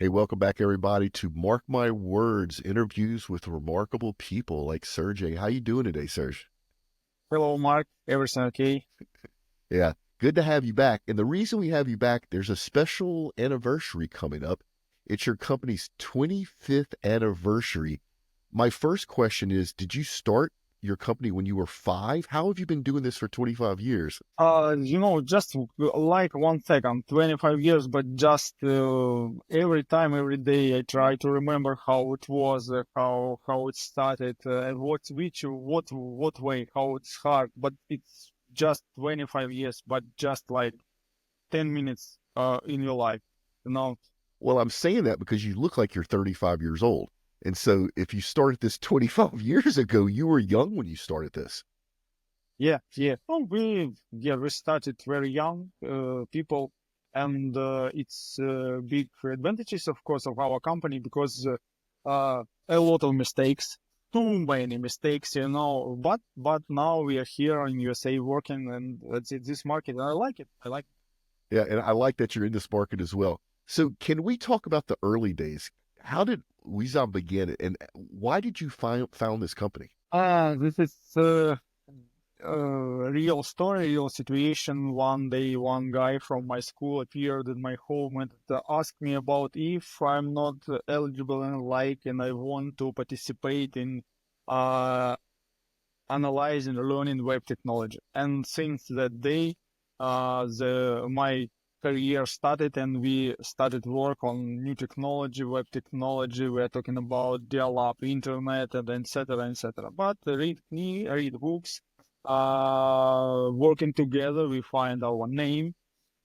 Hey, welcome back everybody to Mark My Words, interviews with remarkable people like Sergey. How you doing today, Serge? Hello, Mark. Everything okay? Yeah, good to have you back. And the reason we have you back, there's a special anniversary coming up. It's your company's 25th anniversary. My first question is, did you start your company when you were 5? How have you been doing this for 25 years? Just like 1 second, 25 years, but just every time, every day, I try to remember how it was, how it started, what way, how it's hard. But it's just 25 years, but just like 10 minutes in your life, you know. Well, I'm saying that because you look like you're 35 years old. And so if you started this 25 years ago, you were young when you started this. Yeah, yeah. Oh, we started very young people, and it's big advantages, of course, of our company because a lot of mistakes, too many mistakes, But now we are here in USA working, and it's this market. And I like it. I like it. Yeah, and I like that you're in this market as well. So, can we talk about the early days? How did Wezom begin, and why did you found this company? This is real story, real situation. One day, one guy from my school appeared in my home and asked me about if I'm not eligible and I want to participate in uh, analyzing and learning web technology. And since that day, my career started, and we started work on new technology, web technology. We're talking about dial-up internet and etc. etc. But read books, working together, we find our name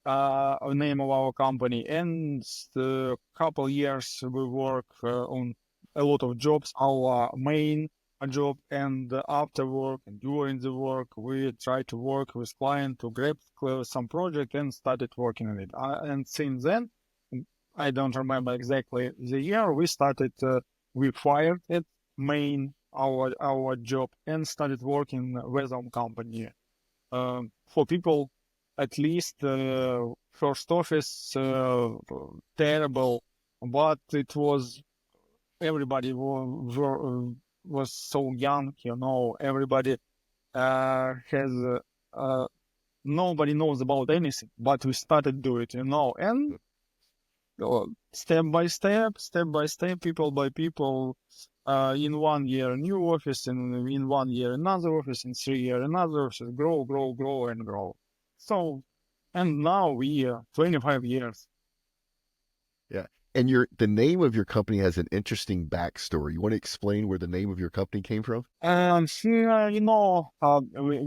of our company, and the couple years we work on a lot of jobs. Our main job, and after work and during the work, we try to work with client to grab some project and started working on it. And since then, I don't remember exactly the year we started. We fired it main our job and started working Wezom company for people. At least first office terrible, but it was everybody was so young, everybody has nobody knows about anything, but we started do it, and step by step, people by people. In 1 year, new office, and in 1 year, another office, in 3 year, another office, grow, grow, grow, and grow. So, and now we 25 years. Yeah, and the name of your company has an interesting backstory. You want to explain where the name of your company came from? Here, we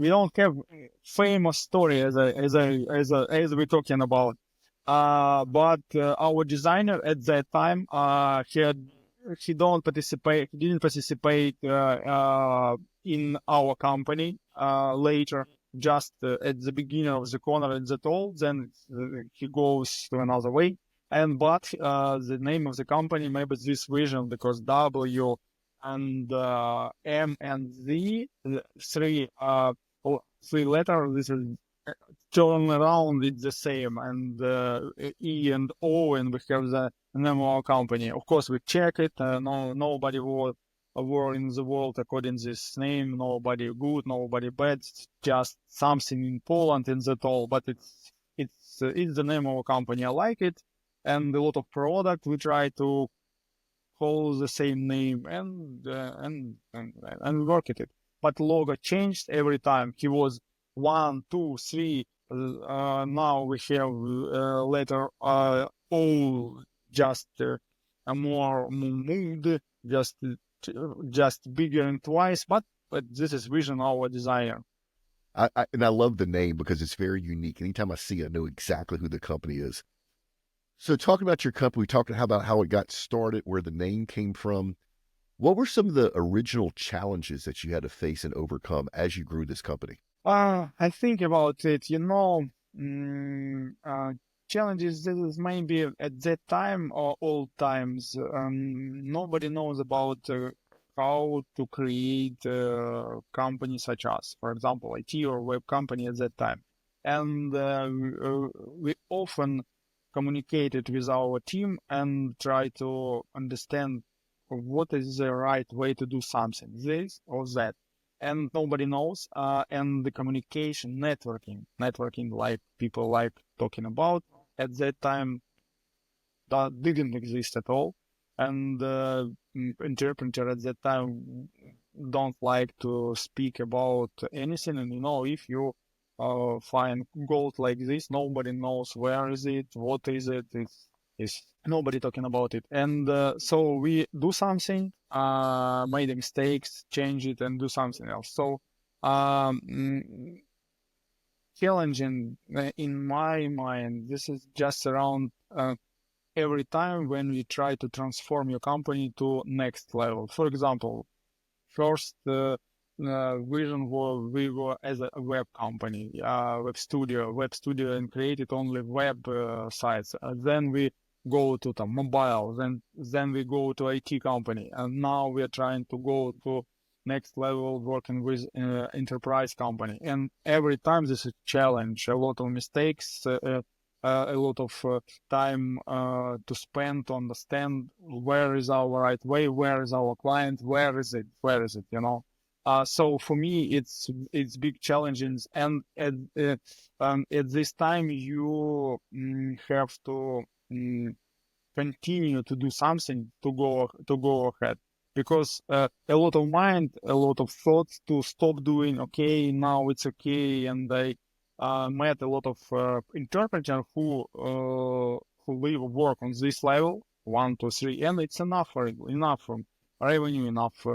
don't have famous story as we're talking about. But our designer at that time, he didn't participate in our company later, just at the beginning of the corner at the toll. Then he goes to another way. And but the name of the company, maybe this vision, because W and M and Z, three letters. This is turn around. It's the same, and E and O, and we have the name of our company. Of course, we check it. Nobody were in the world according to this name. Nobody good, nobody bad. It's just something in Poland in that all. But it's the name of our company. I like it, and a lot of product we try to call the same name, and work at it. But logo changed every time. He was 1, 2, 3. Now we have letter O, just more moved, just bigger and twice. But this is vision our desire. And I love the name because it's very unique. Anytime I see it, I know exactly who the company is. So, talking about your company, we talked about how it got started, where the name came from. What were some of the original challenges that you had to face and overcome as you grew this company? I think about it, mm, uh, challenges. This is maybe at that time or old times. Nobody knows about how to create companies such as, for example, IT or web company at that time. And we often communicate it with our team and try to understand what is the right way to do something, this or that. And nobody knows. And the communication, networking like people like talking about at that time, that didn't exist at all. And interpreter at that time don't like to speak about anything. And if you find gold like this, nobody knows where is it, what is it. It's nobody talking about it. And so we do something, made mistakes, change it, and do something else. So challenging in my mind. This is just around every time when we try to transform your company to next level. For example, first vision was we were as a web company, web studio, and created only web sites. Then we go to the mobile, then we go to IT company, and now we are trying to go to next level working with enterprise company. And every time this is a challenge, a lot of mistakes, a lot of time to spend to understand where is our right way, where is our client, where is it, so for me it's big challenges. And at this time you have to continue to do something to go ahead, because a lot of mind, a lot of thoughts to stop doing, okay, now it's okay. And I met a lot of interpreters who live work on this level 1, 2, 3, and it's enough for revenue, enough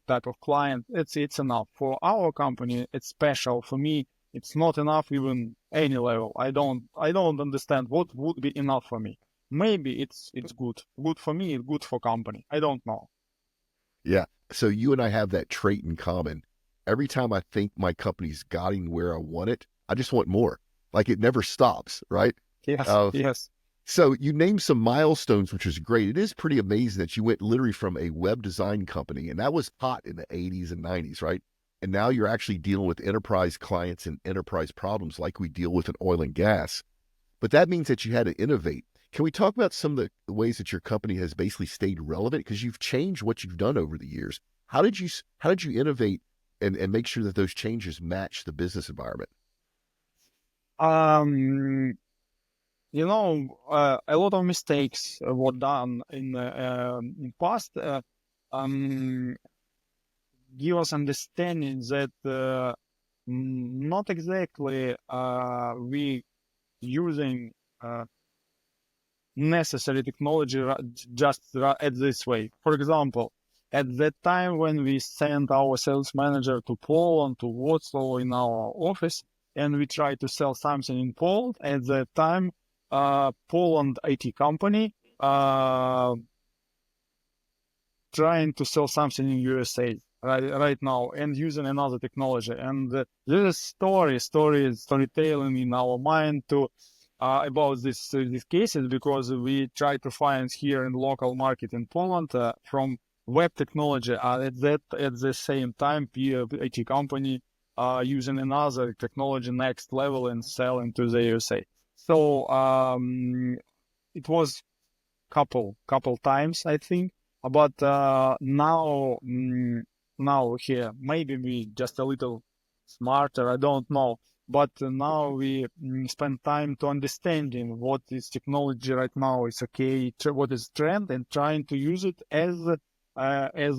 type of client. It's enough for our company. It's special for me. It's not enough even any level. I don't understand what would be enough for me. Maybe it's good for me, good for company. I don't know. Yeah. So you and I have that trait in common. Every time I think my company's gotten where I want it, I just want more. Like it never stops, right? Yes, yes. So you named some milestones, which is great. It is pretty amazing that you went literally from a web design company, and that was hot in the 80s and 90s, right? And now you're actually dealing with enterprise clients and enterprise problems like we deal with in oil and gas. But that means that you had to innovate. Can we talk about some of the ways that your company has basically stayed relevant? Because you've changed what you've done over the years. How did you innovate and make sure that those changes match the business environment? A lot of mistakes were done in past. Give us understanding that not exactly we using necessary technology just at this way. For example, at that time when we sent our sales manager to Poland, to Warsaw in our office, and we tried to sell something in Poland, at that time, Poland IT company trying to sell something in USA right now and using another technology. And this is storytelling in our mind to about these cases, because we try to find here in local market in Poland from web technology at the same time IT company using another technology next level and selling to the USA. So it was couple times, I think, but now here maybe we just a little smarter, I don't know. But now we spend time to understanding what is technology right now is okay, what is trend, and trying to use it as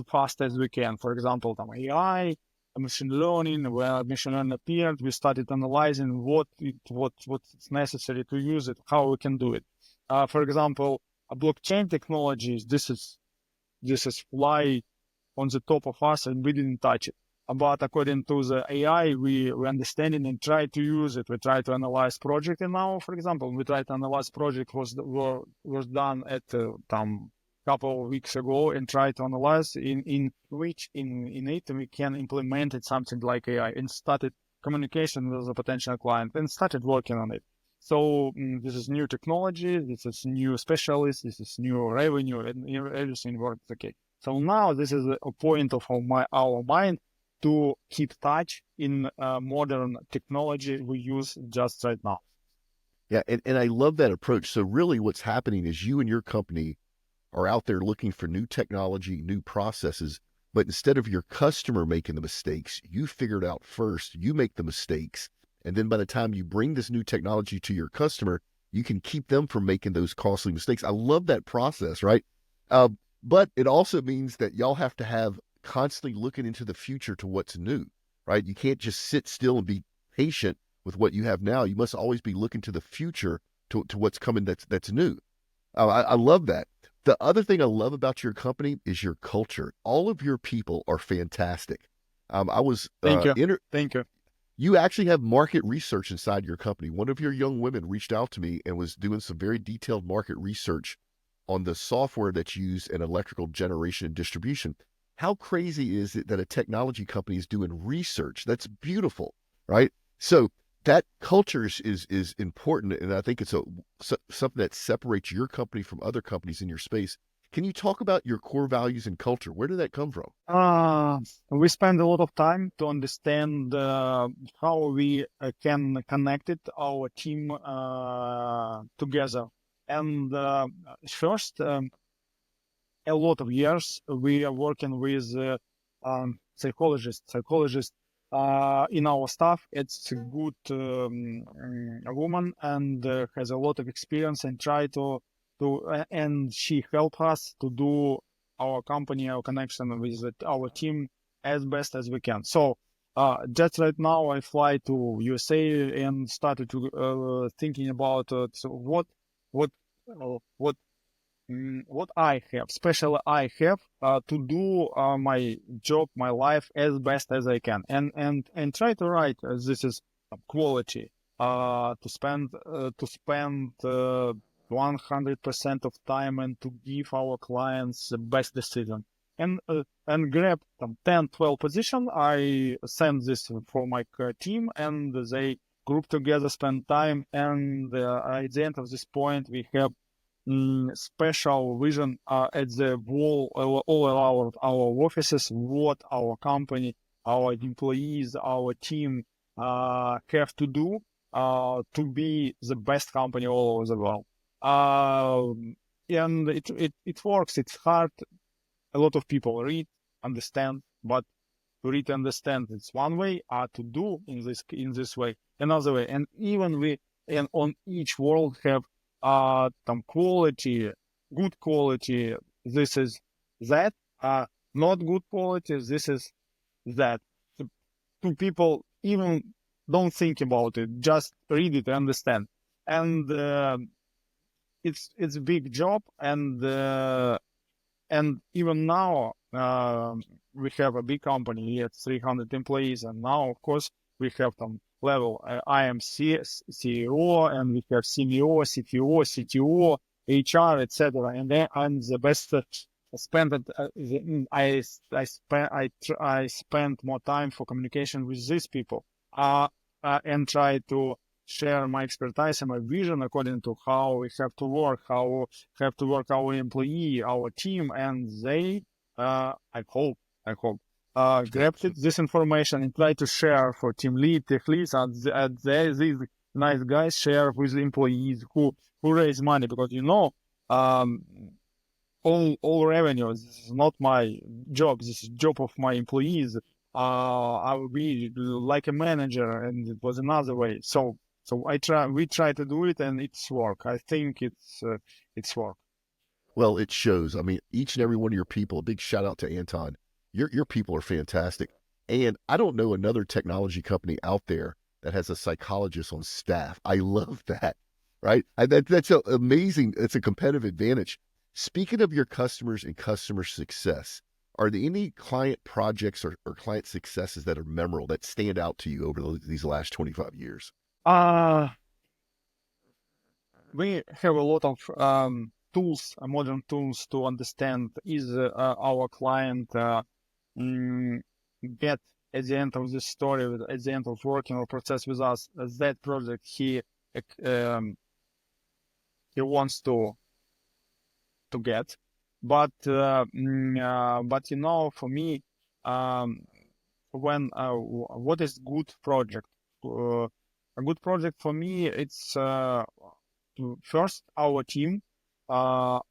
fast as we can. For example, AI, machine learning. Where machine learning appeared, we started analyzing what's necessary to use it, how we can do it. For example, blockchain technologies. This is fly on the top of us, and we didn't touch it. But according to the AI, we understand it and try to use it. We try to analyze project, and now, for example, we try to analyze project was done at couple of weeks ago, and try to analyze in which in it we can implement it something like AI, and started communication with a potential client and started working on it. So this is new technology, this is new specialist, this is new revenue, and everything works okay. So now this is a point of our mind to keep touch in modern technology we use just right now. Yeah, and I love that approach. So really what's happening is you and your company are out there looking for new technology, new processes, but instead of your customer making the mistakes, you figure it out first, you make the mistakes, and then by the time you bring this new technology to your customer, you can keep them from making those costly mistakes. I love that process, right? Uh, but it also means that y'all have to have constantly looking into the future to what's new, right? You can't just sit still and be patient with what you have now. You must always be looking to the future to what's coming that's new. I love that. The other thing I love about your company is your culture. All of your people are fantastic. I was Thank you. Thank you. You actually have market research inside your company. One of your young women reached out to me and was doing some very detailed market research on the software that's used in electrical generation and distribution. How crazy is it that a technology company is doing research? That's beautiful, right? So that culture is important, and I think it's something that separates your company from other companies in your space. Can you talk about your core values and culture? Where did that come from? We spend a lot of time to understand how we can connect it, our team together. And first, a lot of years we are working with psychologists in our staff. It's a good a woman and has a lot of experience and try to and she helped us to do our company, our connection with our team as best as we can. So just right now I fly to USA and started to thinking about so what I have, especially I have to do my job, my life as best as I can, and try to write. This is quality. To spend 100% of time and to give our clients the best decision. And grab some 10, 12 position. I send this for my team, and they group together, spend time, and at the end of this point, we have special vision at the wall all around our offices, what our company, our employees, our team have to do to be the best company all over the world. And it works. It's hard. A lot of people read, understand, but to read, understand, it's one way. To do in this way, another way. And even we and on each world have some quality, good quality. This is that. Not good quality. This is that. Two people even don't think about it. Just read it, and understand. And it's a big job. And even now, we have a big company, it's 300 employees, and now, of course, we have some level. I am CEO, and we have CMO, CTO, CTO, HR, etc. And then I'm the best. I spend more time for communication with these people, and try to share my expertise and my vision according to how we have to work, how have to work our employee, our team, and they, I hope, grabbed this information and try to share for team lead, tech leads, and these nice guys share with the employees who raise money because all revenue. This is not my job. This is job of my employees. I will be like a manager, and it was another way. So we try to do it, and it's work. I think it's work. Well, it shows. I mean, each and every one of your people, a big shout out to Anton. Your people are fantastic. And I don't know another technology company out there that has a psychologist on staff. I love that, right? That's amazing. It's a competitive advantage. Speaking of your customers and customer success, are there any client projects or client successes that are memorable that stand out to you over these last 25 years? Uh we have a lot of tools, modern tools to understand is our client get at the end of the story, at the end of working or process with us, that project um, he wants to get. But for me, when what is good project? A good project for me, it's first our team are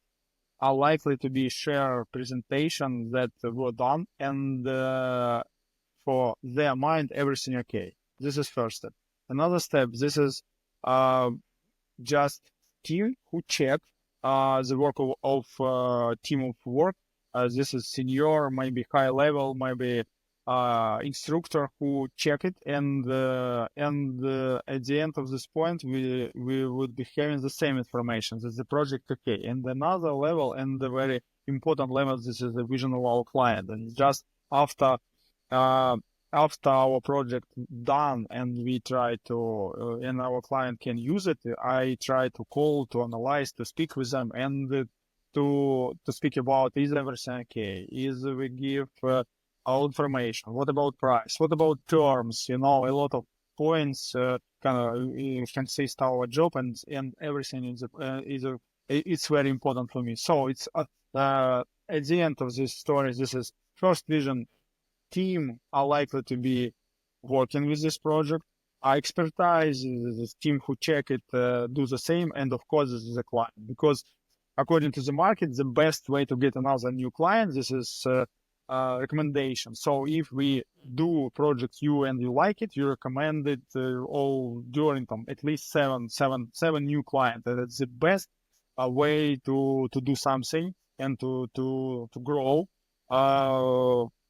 likely to be share presentations that were done, and for their mind everything okay. This is first step. Another step, this is just team who check the work of team of work. This is senior, maybe high level, maybe instructor who check it, and at the end of this point, we would be having the same information that the project okay. And another level, and the very important level, this is the vision of our client, and just after our project done and we try to and our client can use it, I try to call, to analyze, to speak with them, and to speak about, is everything okay, is we give all information, what about price, what about terms, a lot of points kind of consist our job, and everything is it's very important for me. So it's at the end of this story, this is first vision. Team are likely to be working with this project. I expertise the team who check it, do the same, and of course this is a client, because according to the market, the best way to get another new client, this is recommendation. So if we do project you and you like it, you recommend it all during at least seven new clients. That's the best way to do something and to grow.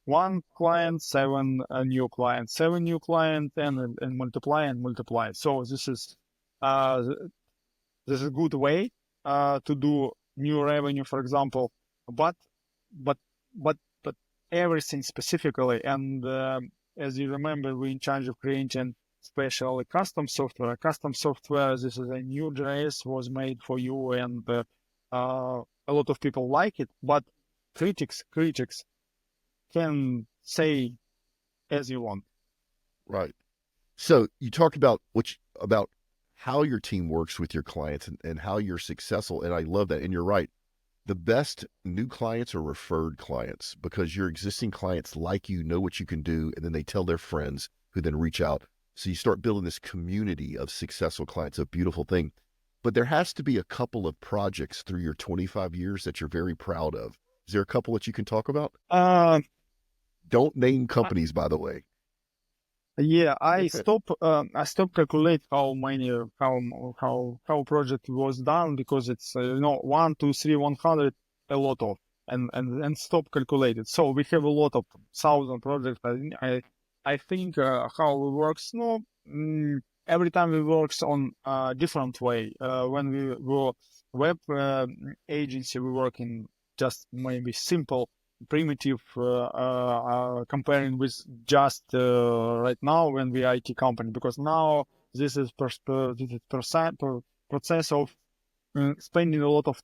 One client, seven new clients, and multiply. So this is a good way to do new revenue, for example. But everything specifically, and as you remember, we're in charge of creating special custom software. Custom software, this is a new JS was made for you, and a lot of people like it, but critics can say as you want. Right. So you talked about about how your team works with your clients and how you're successful. And I love that. And you're right. The best new clients are referred clients, because your existing clients like you, know what you can do, and then they tell their friends, who then reach out. So you start building this community of successful clients, a beautiful thing. But there has to be a couple of projects through your 25 years that you're very proud of. Is there a couple that you can talk about? Don't name companies, by the way. Yeah, I stop calculate how many how project was done, because it's 1, 2, 3, 100, a lot of, and stop calculate it. So we have a lot of 1,000 projects. I think how it works. No, every time we works on a different way. When we were web agency, we work in just maybe simple, primitive, comparing with just right now when we are IT company, because now this is process of spending a lot of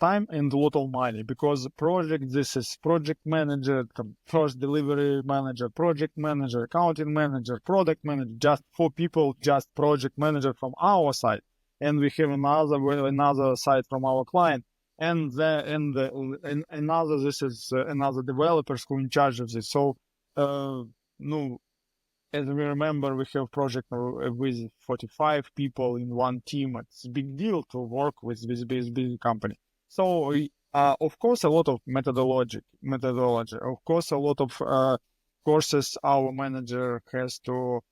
time and a lot of money, because project, this is project manager, first delivery manager, project manager, accounting manager, product manager, just 4 people, just project manager from our side, and we have another side from our client. And another, this is another developers who in charge of this. So, no, as we remember, we have project with 45 people in one team. It's a big deal to work with this big company. So, of course, a lot of methodology. Of course, a lot of courses our manager has to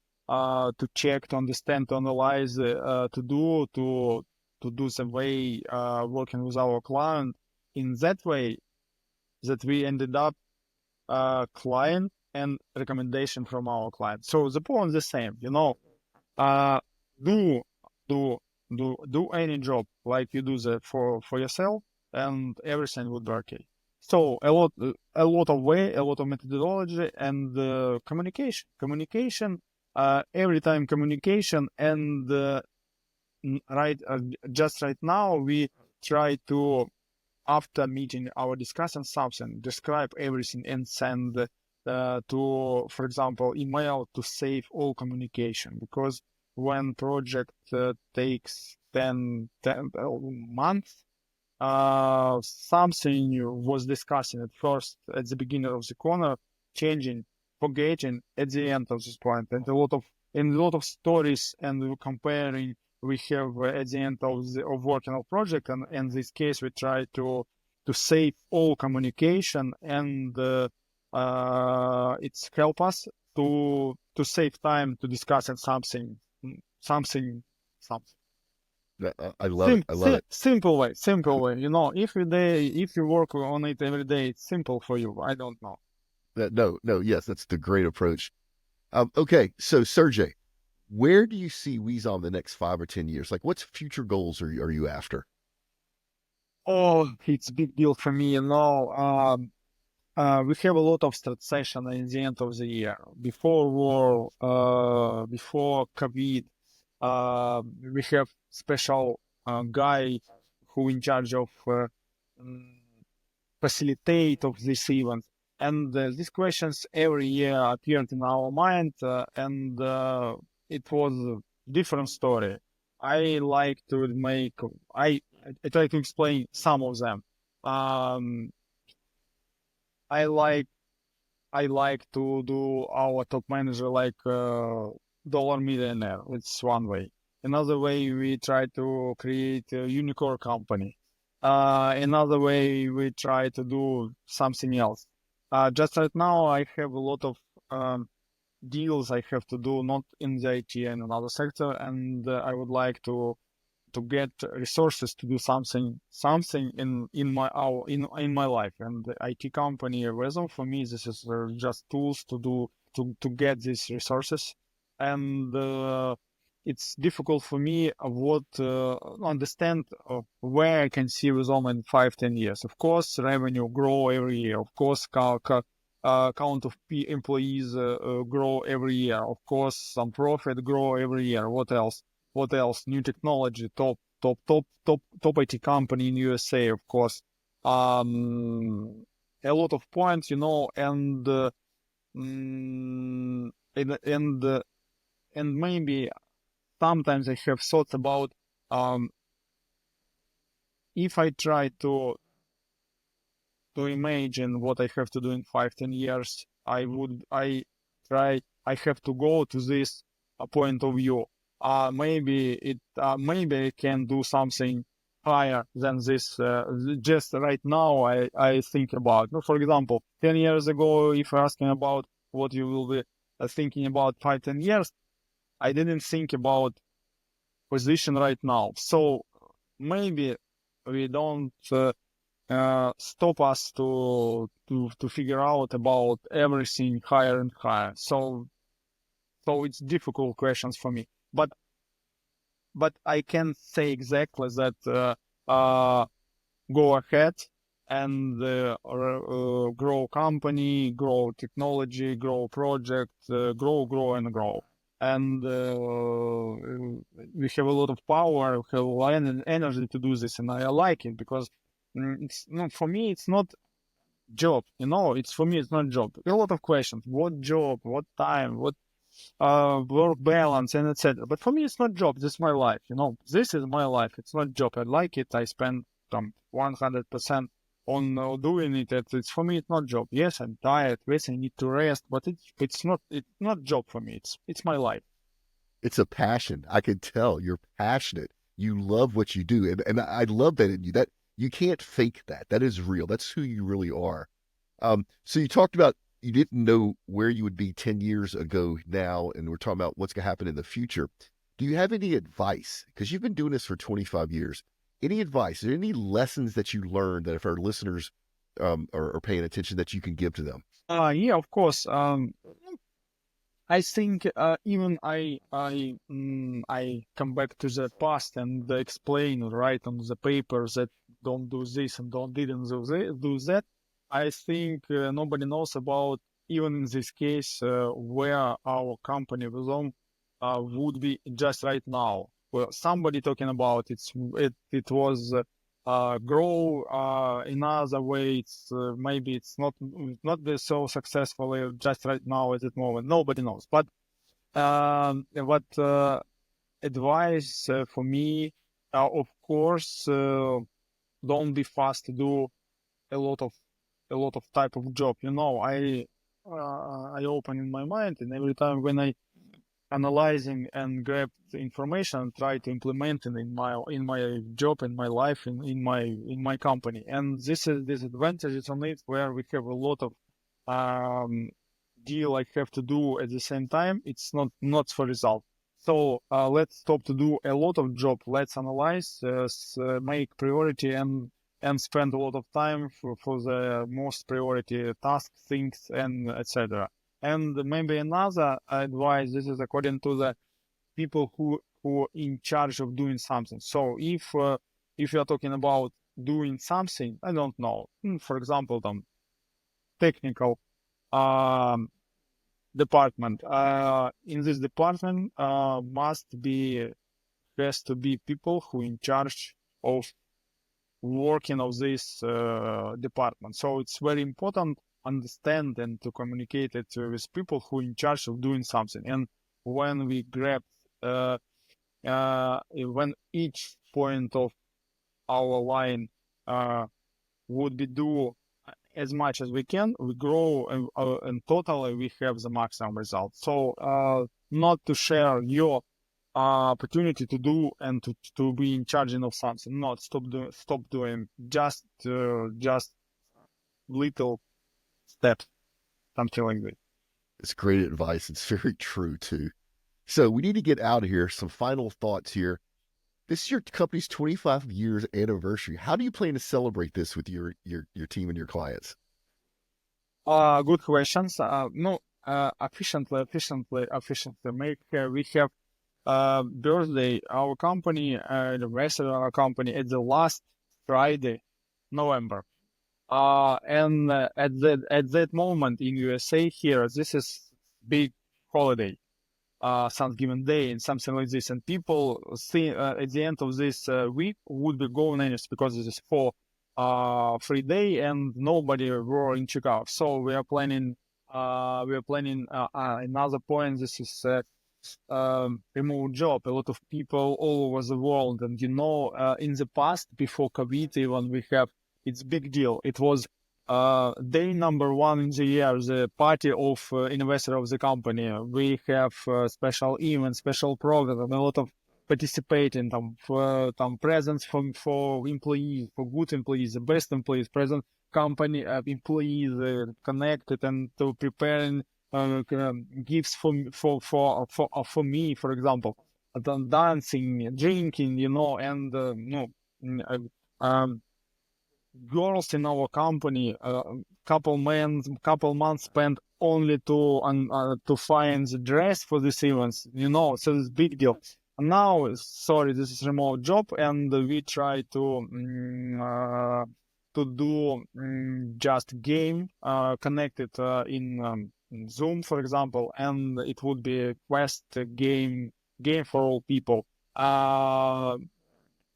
check, to understand, to analyze, to do the way working with our client in that way that we ended up client and recommendation from our client. So the point is the same, do any job like you do that for yourself, and everything would be okay. So a lot of way, a lot of methodology, and communication, every time communication, and just right now we try to, after meeting our discussing something, describe everything and send to, for example, email, to save all communication, because when project takes 10 months, something new was discussing at first at the beginning of the corner, changing, forgetting at the end of this point, and a lot of in a lot of stories and comparing, we have at the end of working on project, and in this case, we try to save all communication, and it's help us to save time to discuss something, something, something. I love it. I love it. Simple way, simple way. If you work on it every day, it's simple for you. I don't know. No, yes, that's the great approach. Okay, so Sergey, where do you see Wezom the next 5 or 10 years? Like, what's future goals are you after? Oh, it's a big deal for me. We have a lot of strat session at the end of the year. Before war, before COVID, we have special guy who in charge of mm, facilitate of this event. And these questions every year appeared in our mind, and it was a different story. I like to make, I try to explain some of them. Um, I like I like to do our top manager like dollar millionaire. It's one way. Another way, we try to create a unicorn company. Another way, we try to do something else. Just right now, I have a lot of um, deals I have to do, not in the IT and another sector, and I would like to get resources to do something in my life. And the IT company Wezom, for me, this is just tools to get these resources. And it's difficult for me what understand where I can see Wezom in 5-10 years. Of course, revenue grow every year. Of course, count of employees grow every year. Of course, some profit grow every year. What else? What else? New technology, top IT company in USA, of course. A lot of points, and mm, and maybe sometimes I have thoughts about if I try to imagine what I have to do in 5-10 years, I have to go to this point of view. Maybe I can do something higher than this. Just right now, I think about. For example, 10 years ago, if you're asking about what you will be thinking about 5-10 years, I didn't think about position right now. So maybe we don't stop us to figure out about everything higher and higher. So it's difficult questions for me. But I can say exactly that go ahead and grow company, grow technology, grow project, grow and grow. And we have a lot of power, we have a lot of energy to do this, and I like it because for me it's not job. It's for me it's not job. A lot of questions: what job, what time, what work balance, and etc. But for me, it's not job. This is my life. This is my life. It's not job. I like it. I spend 100% on doing it. It's for me. It's not job. Yes, I'm tired. Yes, I need to rest. But it's not job for me. It's my life. It's a passion. I can tell you're passionate. You love what you do, and I love that in you. That you can't fake that. That is real. That's who you really are. So you talked about you didn't know where you would be 10 years ago now, and we're talking about what's going to happen in the future. Do you have any advice? Because you've been doing this for 25 years. Any advice? Are there any lessons that you learned that if our listeners are paying attention that you can give to them? Yeah, of course. I think even I come back to the past and explain, write on the paper that don't do this and didn't do that. I think nobody knows about, even in this case, where our company Wezom would be just right now. Well, somebody talking about it was grow in other way. Maybe it's not so successful just right now at that moment. Nobody knows. But what advice for me, of course, don't be fast to do a lot of type of job. I open in my mind, and every time when I analyzing and grab the information and try to implement it in my job, in my life, in my company. And this is disadvantages on it, where we have a lot of deal I have to do at the same time. It's not for result. So let's stop to do a lot of job. Let's analyze, make priority, and spend a lot of time for the most priority task things and etc. And maybe another advice, this is according to the people who in charge of doing something. So if you are talking about doing something, I don't know, for example, technical department. In this department has to be people who in charge of working of this department. So it's very important understand and to communicate it with people who in charge of doing something. And when we grab when each point of our line would be do as much as we can, we grow, and totally we have the maximum result. So not to share your opportunity to do and to be in charge of something. Not stop doing. Just little steps. Something like that. It's great advice. It's very true too. So we need to get out of here. Some final thoughts here. This is your company's 25 years anniversary. How do you plan to celebrate this with your team and your clients? Good questions. No, efficiently make. We have birthday, our company, the rest of our company, at the last Friday, November. And at that moment in USA here, this is big holiday, Thanksgiving Day and something like this. And people see at the end of this week would be going anywhere because this is for free day and nobody were in Chicago. So we are planning another point. This is remote job. A lot of people all over the world, and in the past, before COVID, even we have, it's big deal. It was day number 1 in the year, the party of investor of the company. We have special events, special program, a lot of participating, presents for employees, for good employees, the best employees, present company employees connected and to preparing gifts for me, for example, dancing, drinking, and girls in our company, couple months spent only to find the dress for these events, so it's big deal. Now, sorry, this is remote job, and we try to do just game connected in Zoom, for example, and it would be a quest game for all people.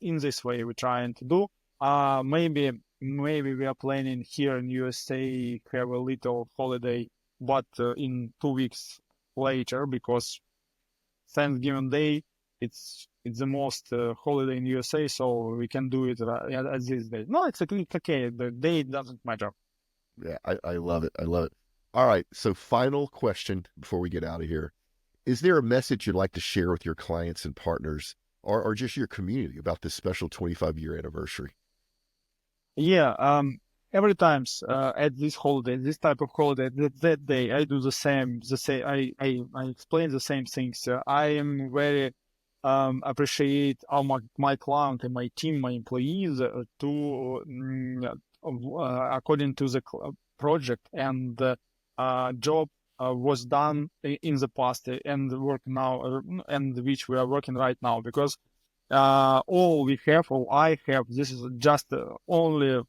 In this way, we're trying to do. Maybe we are planning here in USA have a little holiday, but in 2 weeks later, because Thanksgiving Day, it's the most holiday in USA, so we can do it at this day. No, it's okay. The day doesn't matter. Yeah, I love it. I love it. All right. So final question before we get out of here. Is there a message you'd like to share with your clients and partners or just your community about this special 25-year anniversary? Yeah, every time at this holiday, this type of holiday, that day, I do the same. I explain the same things. I am very appreciate my client and my team, my employees, according to the project and job was done in the past and work now, and which we are working right now, because all I have, this is just only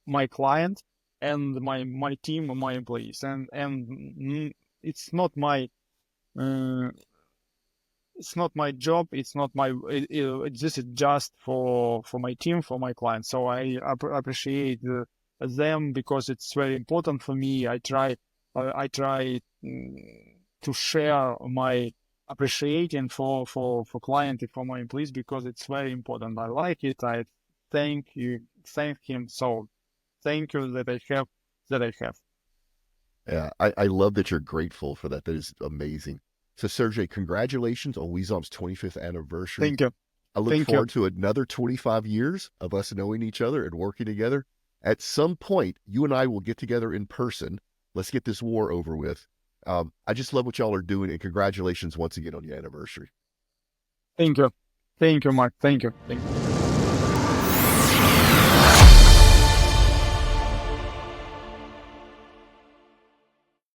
my client and my team and my employees, and it's not my job. It's not my. This is just for my team, for my clients. So I appreciate them because it's very important for me. I try to share my appreciation for client and for my employees because it's very important. I like it. I thank him. So thank you that I have. Yeah, I love that you're grateful for that. That is amazing. So, Serhii, congratulations on Wezom's 25th anniversary. Thank you. I look Thank you. forward to another 25 years of us knowing each other and working together. At some point, you and I will get together in person. Let's get this war over with. I just love what y'all are doing, and congratulations once again on your anniversary. Thank you. Thank you, Mark. Thank you. Thank you.